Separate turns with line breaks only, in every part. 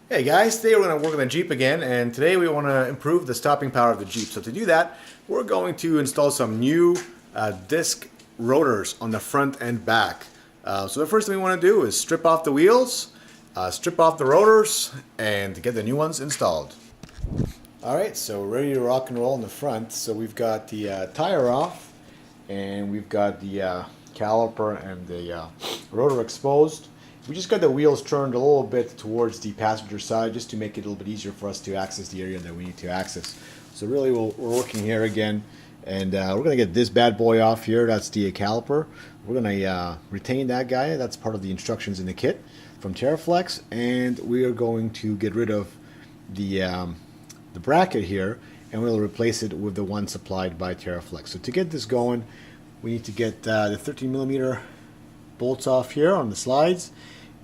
Hey guys, today we're going to work on the Jeep again, and today we want to improve the stopping power of the Jeep. So to do that, we're going to install some new disc rotors on the front and back. So the first thing we want to do is strip off the wheels, strip off the rotors, and get the new ones installed. Alright, so we're ready to rock and roll in the front. So we've got the tire off, and we've got the caliper and the rotor exposed. We just got the wheels turned a little bit towards the passenger side just to make it a little bit easier for us to access the area that we need to access. So really we're working here again, and we're going to get this bad boy off here. That's the caliper. We're going to retain that guy. That's part of the instructions in the kit from Teraflex, and we are going to get rid of the bracket here, and we'll replace it with the one supplied by Teraflex. So to get this going, we need to get the 13mm bolts off here on the slides,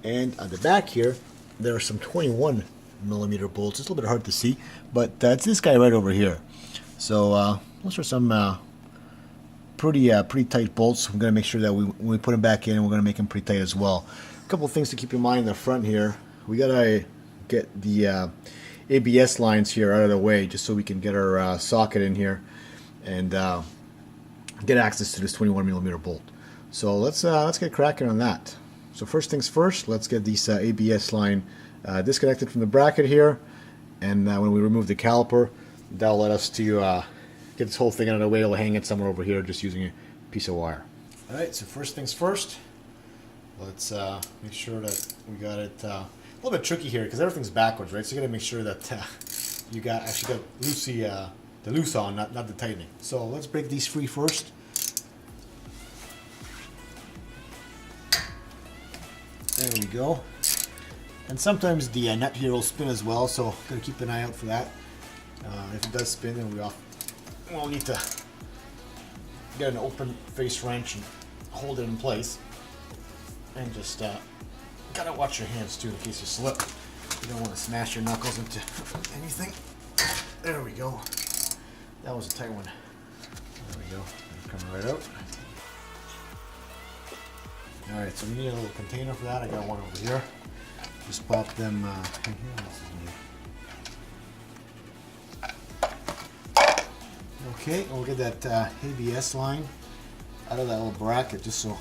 and on the back here there are some 21mm bolts. It's a little bit hard to see, but it's this guy right over here. So those are some pretty tight bolts. We're going to make sure that when we put them back in, we're going to make them pretty tight as well. A couple of things to keep in mind in the front here. We got to get the ABS lines here out of the way just so we can get our socket in here and get access to this 21mm bolt. So let's get cracking on that. So first things first, let's get this ABS line disconnected from the bracket here, and when we remove the caliper, that'll let us to get this whole thing out of the way. We'll hang it somewhere over here just using a piece of wire. Alright, so first things first, let's make sure that we got it a little bit tricky here because everything's backwards, right? So you got to make sure that you actually got the loose on, not the tightening. So let's break these free first. There we go. And sometimes the nut here will spin as well, so gotta keep an eye out for that. If it does spin, then we'll need to get an open face wrench and hold it in place. And just gotta watch your hands too in case you slip. You don't want to smash your knuckles into anything. There we go. That was a tight one. There we go. Coming right out. Alright, so we need a little container for that. I got one over here. Just pop them in here. Okay, we'll get that ABS line out of that little bracket just so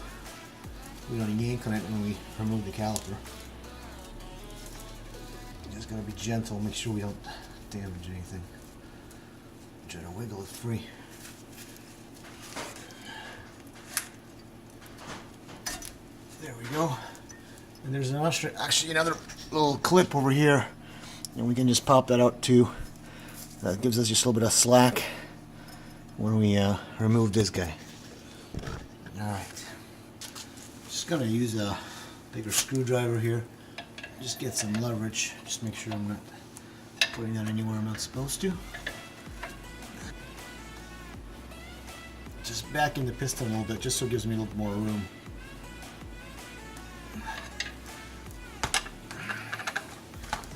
we don't yank on it when we remove the caliper. Just gotta be gentle, make sure we don't damage anything. Try to wiggle it free. There we go. And there's actually another little clip over here, and we can just pop that out too. That gives us just a little bit of slack when we remove this guy. Alright. Just gonna use a bigger screwdriver here. Just get some leverage. Just make sure I'm not putting that anywhere I'm not supposed to. Just back in the piston a little bit, just so it gives me a little more room.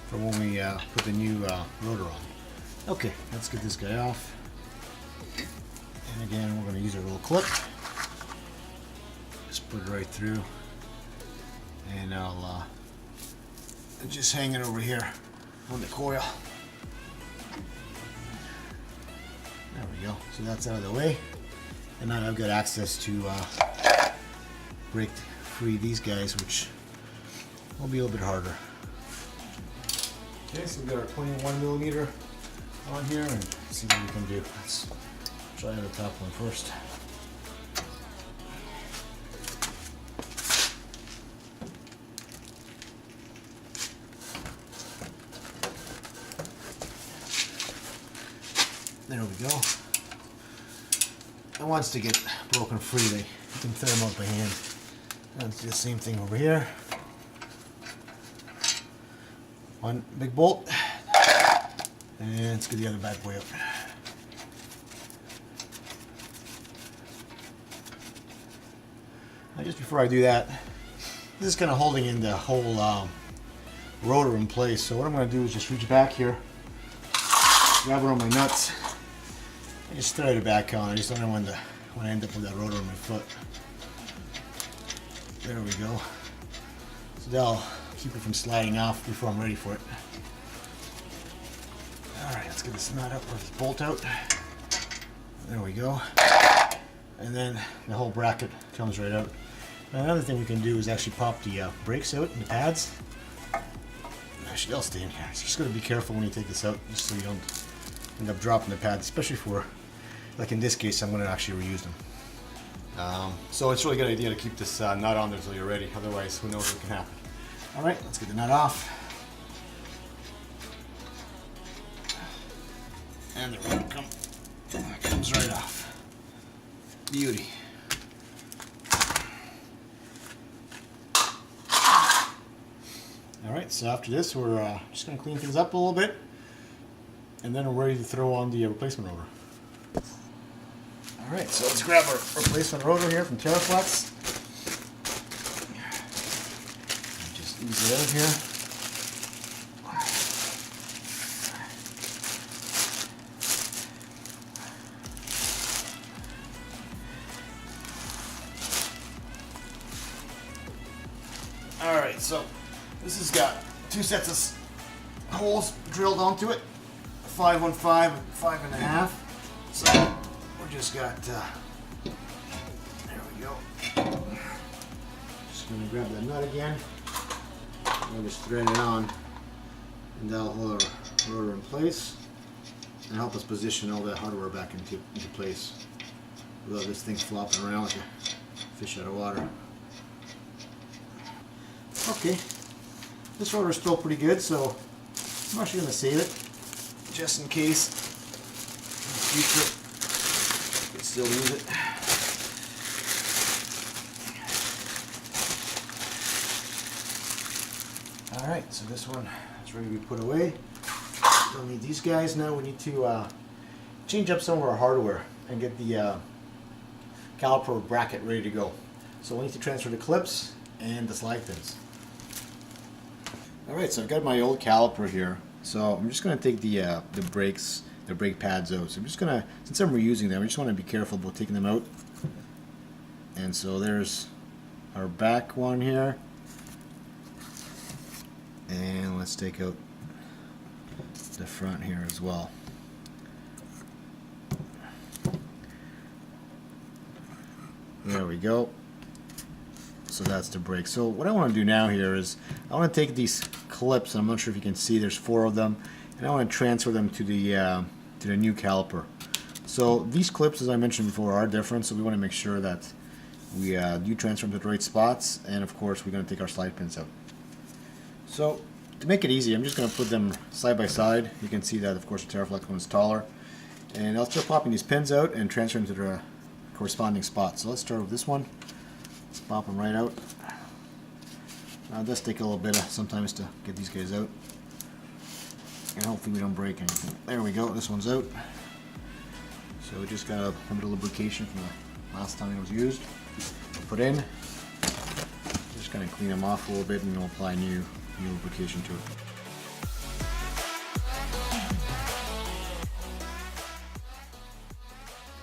For when we put the new rotor on. Okay, let's get this guy off. And again, we're going to use our little clip. Just put it right through. And I'll just hang it over here on the coil. There we go. So that's out of the way. And now I've got access to break free these guys, which will be a little bit harder. Okay, so we've got our 21mm on here and see what we can do. Let's try the top one first. There we go. And once they get broken free, you can throw them out by hand. And do the same thing over here. One big bolt, and let's get the other bad boy up. Now just before I do that, this is kind of holding in the whole rotor in place. So what I'm going to do is just reach back here, grab one of my nuts, and just thread it back on. I just don't want to end up with that rotor on my foot. There we go. So that'll keep it from sliding off before I'm ready for it. Alright, let's get this nut up, or this bolt out. There we go. And then the whole bracket comes right out. Now, another thing we can do is actually pop the brakes out and the pads. Actually, they'll stay in here. So just got to be careful when you take this out, just so you don't end up dropping the pads, especially for, like in this case, I'm going to actually reuse them. So it's a really good idea to keep this nut on there until you're ready. Otherwise, who knows what can happen. All right, let's get the nut off. And the rubber comes right off. Beauty. All right, so after this, we're just going to clean things up a little bit, and then we're ready to throw on the replacement rotor. All right, so let's grab our replacement rotor here from Teraflex. Just ease it out here. All right, so this has got 2 sets of holes drilled onto it, 5 on 5 and 5.5. So we just got, there we go. Just gonna grab that nut again. We'll just thread it on, and that'll hold our rotor in place and help us position all that hardware back into place without this thing flopping around like a fish out of water. Okay, this rotor is still pretty good, so I'm actually going to save it just in case in the future we can still use it. Alright, so this one is ready to be put away. Don't need these guys. Now we need to change up some of our hardware and get the caliper bracket ready to go. So we need to transfer the clips and the slide pins. Alright, so I've got my old caliper here, so I'm just going to take the brake pads out. So I'm just going to, since I'm reusing them, I just want to be careful about taking them out. And so there's our back one here, and let's take out the front here as well. There we go. So that's the brake. So what I want to do now here is I want to take these clips, and I'm not sure if you can see, there's 4 of them, and I want to transfer them to the new caliper. So these clips, as I mentioned before, are different, so we want to make sure that we do transfer them to the right spots, and of course we're going to take our slide pins out. So to make it easy, I'm just going to put them side by side. You can see that of course the Teraflex one is taller, and I'll start popping these pins out and transfer them to the corresponding spots. So let's start with this one. Let's pop them right out. It does take a little bit sometimes to get these guys out, and hopefully we don't break anything. There we go, this one's out. So we just got a little bit of lubrication from the last time it was used. We'll put in. Just kind of clean them off a little bit, and we'll apply new lubrication to it.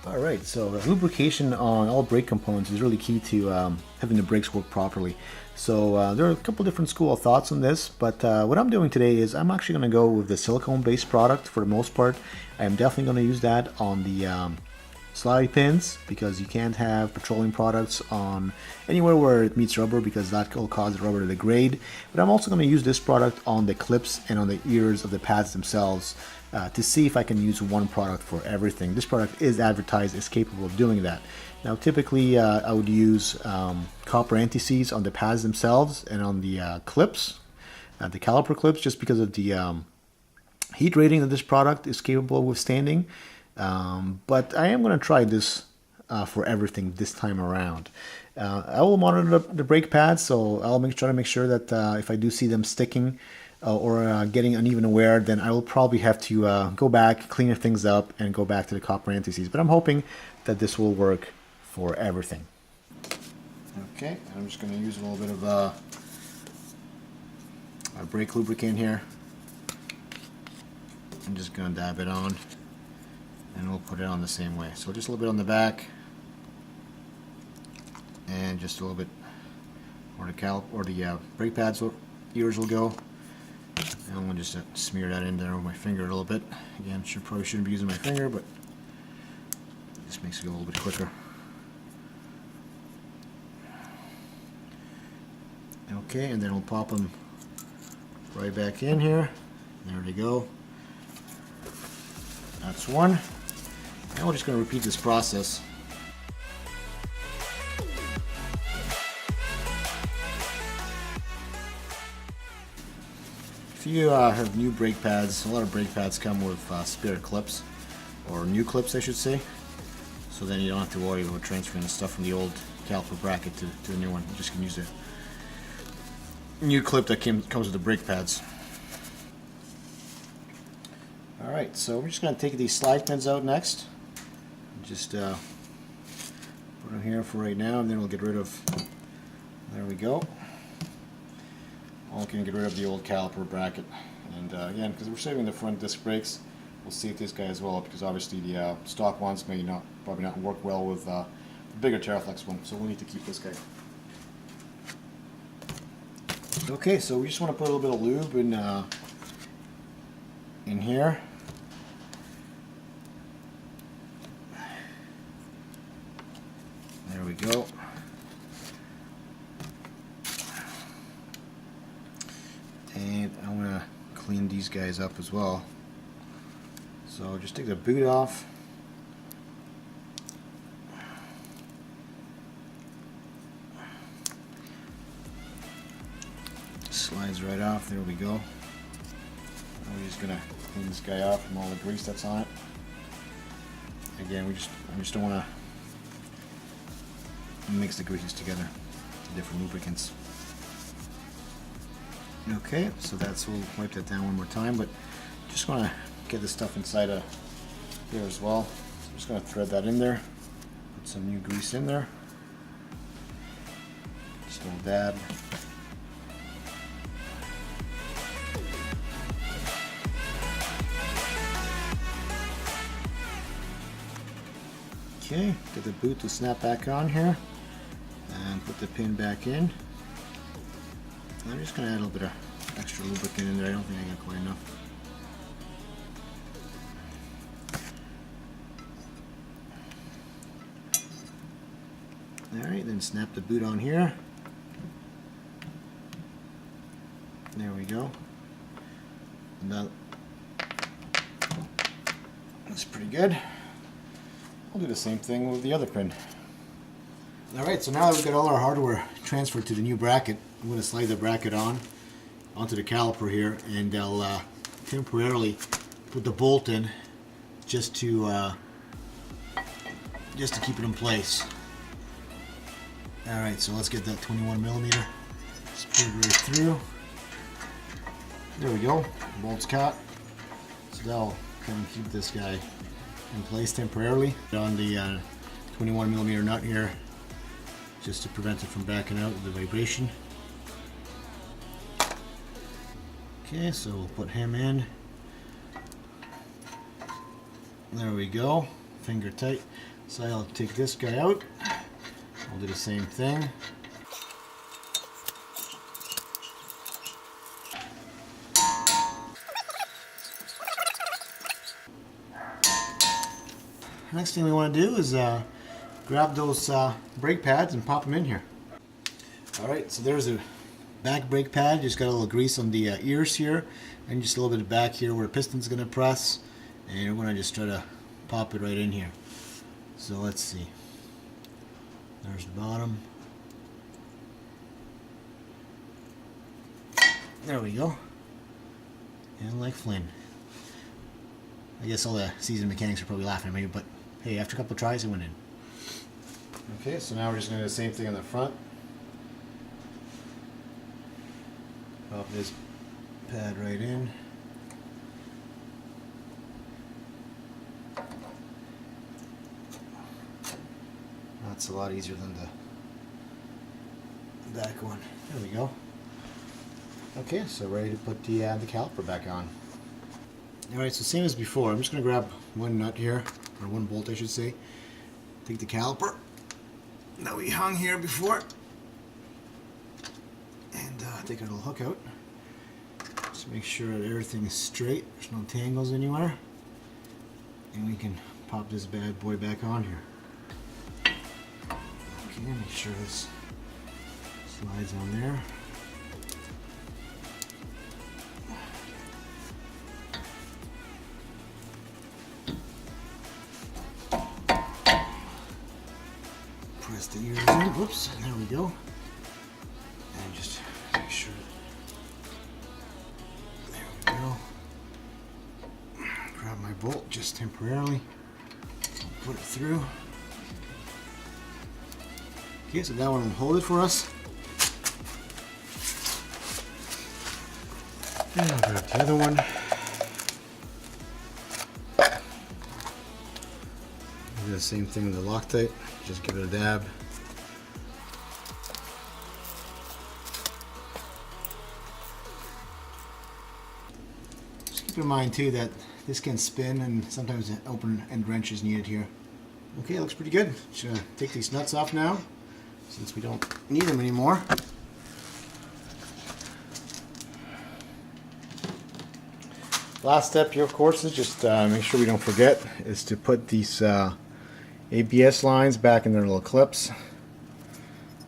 Alright, so lubrication on all brake components is really key to having the brakes work properly. So there are a couple different school of thoughts on this, but what I'm doing today is I'm actually going to go with the silicone-based product for the most part. I'm definitely going to use that on the slide pins, because you can't have petroleum products on anywhere where it meets rubber, because that will cause the rubber to degrade. But I'm also going to use this product on the clips and on the ears of the pads themselves to see if I can use one product for everything. This product is advertised as capable of doing that. Now typically I would use copper anti-seize on the pads themselves and on the clips, the caliper clips, just because of the heat rating that this product is capable of withstanding. But I am going to try this for everything this time around. I will monitor the brake pads, so I'll try to make sure that if I do see them sticking or getting uneven wear, then I will probably have to go back, clean things up, and go back to the copper anti-seize. But I'm hoping that this will work for everything. Okay, I'm just going to use a little bit of a brake lubricant here. I'm just going to dab it on, and we'll put it on the same way. So just a little bit on the back, and just a little bit where the brake pads ears will go. And I'm going to just smear that in there with my finger a little bit. Again, probably shouldn't be using my finger, but it just makes it go a little bit quicker. Okay, and then we'll pop them right back in here. There they go. That's one. Now we're just going to repeat this process. If you have new brake pads, a lot of brake pads come with spare clips, or new clips I should say, so then you don't have to worry about transferring the stuff from the old caliper bracket to the new one. You just can use a new clip that comes with the brake pads. Alright, so we're just going to take these slide pins out next. Just put them here for right now, and then we'll get rid of, there we go. All can get rid of the old caliper bracket. And again, because we're saving the front disc brakes, we'll save this guy as well, because obviously the stock ones may probably not work well with the bigger Teraflex one, so we'll need to keep this guy. Okay, so we just want to put a little bit of lube in here. There we go. And I want to clean these guys up as well. So just take the boot off. Slides right off. There we go. We're just gonna clean this guy off from all the grease that's on it. Again, I just don't want to mix the greases together, the different lubricants. Okay, so we'll wipe that down one more time, but just want to get this stuff inside of here as well. So I'm just going to thread that in there, put some new grease in there, just a little dab. Okay, get the boot to snap back on here, and put the pin back in. I'm just going to add a little bit of extra lubricant in there. I don't think I got quite enough. Alright, then snap the boot on here. There we go. And that's pretty good. I'll do the same thing with the other pin. Alright, so now that we've got all our hardware transferred to the new bracket, I'm going to slide the bracket onto the caliper here, and I'll temporarily put the bolt in just to keep it in place. Alright, so let's get that 21mm. Just put it right through. There we go. The bolt's caught. So that'll kind of keep this guy in place temporarily. On the 21mm nut here, just to prevent it from backing out with the vibration. Okay, so we'll put him in. There we go. Finger tight. So I'll take this guy out. I'll do the same thing. Next thing we want to do is grab those brake pads and pop them in here. Alright, so there's a back brake pad. Just got a little grease on the ears here, and just a little bit of back here where the piston's going to press, and we're going to just try to pop it right in here. So let's see. There's the bottom. There we go. And like Flynn. I guess all the seasoned mechanics are probably laughing at me, but hey, after a couple of tries, it went in. Okay, so now we're just going to do the same thing on the front. Pop this pad right in. That's a lot easier than the back one. There we go. Okay, so ready to put the caliper back on. Alright, so same as before, I'm just going to grab one nut here, or one bolt I should say. Take the caliper that we hung here before, and take a little hook out.
make sure that everything is straight, there's no tangles anywhere, and we can pop this bad boy back on here. Okay, make sure this slides on there. Press the ears in. Whoops, there we go. And just make sure. There we go. Grab my bolt just temporarily. Put it through. Okay, so that one will hold it for us. And I'll grab the other one. Do the same thing with the Loctite. Just give it a dab. Just keep in mind too that this can spin and sometimes an open end wrench is needed here. Okay, it looks pretty good. Just take these nuts off now since we don't need them anymore. Last step here, of course, is just make sure we don't forget is to put these ABS lines back in their little clips.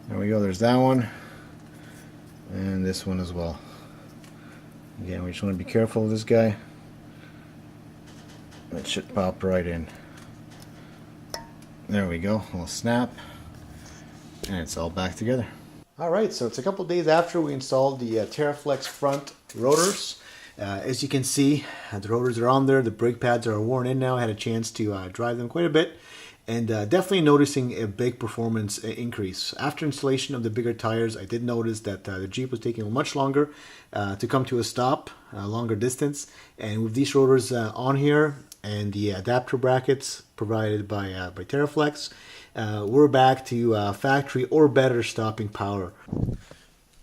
There we go, there's that one. And this one as well. Again, we just want to be careful of this guy. It should pop right in. There we go, a little snap. And it's all back together. Alright, so it's a couple days after we installed the Teraflex front rotors. As you can see, the rotors are on there, the brake pads are worn in now. I had a chance to drive them quite a bit. And definitely noticing a big performance increase. After installation of the bigger tires, I did notice that the Jeep was taking much longer to come to a stop, a longer distance. And with these rotors on here and the adapter brackets provided by Teraflex, we're back to factory or better stopping power.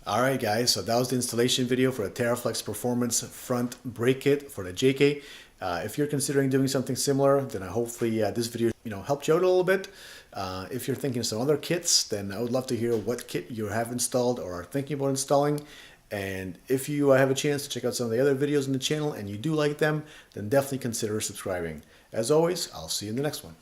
Alright guys, so that was the installation video for the Teraflex Performance Front Brake Kit for the JK. If you're considering doing something similar, then hopefully this video helped you out a little bit. If you're thinking of some other kits, then I would love to hear what kit you have installed or are thinking about installing. And if you have a chance to check out some of the other videos on the channel and you do like them, then definitely consider subscribing. As always, I'll see you in the next one.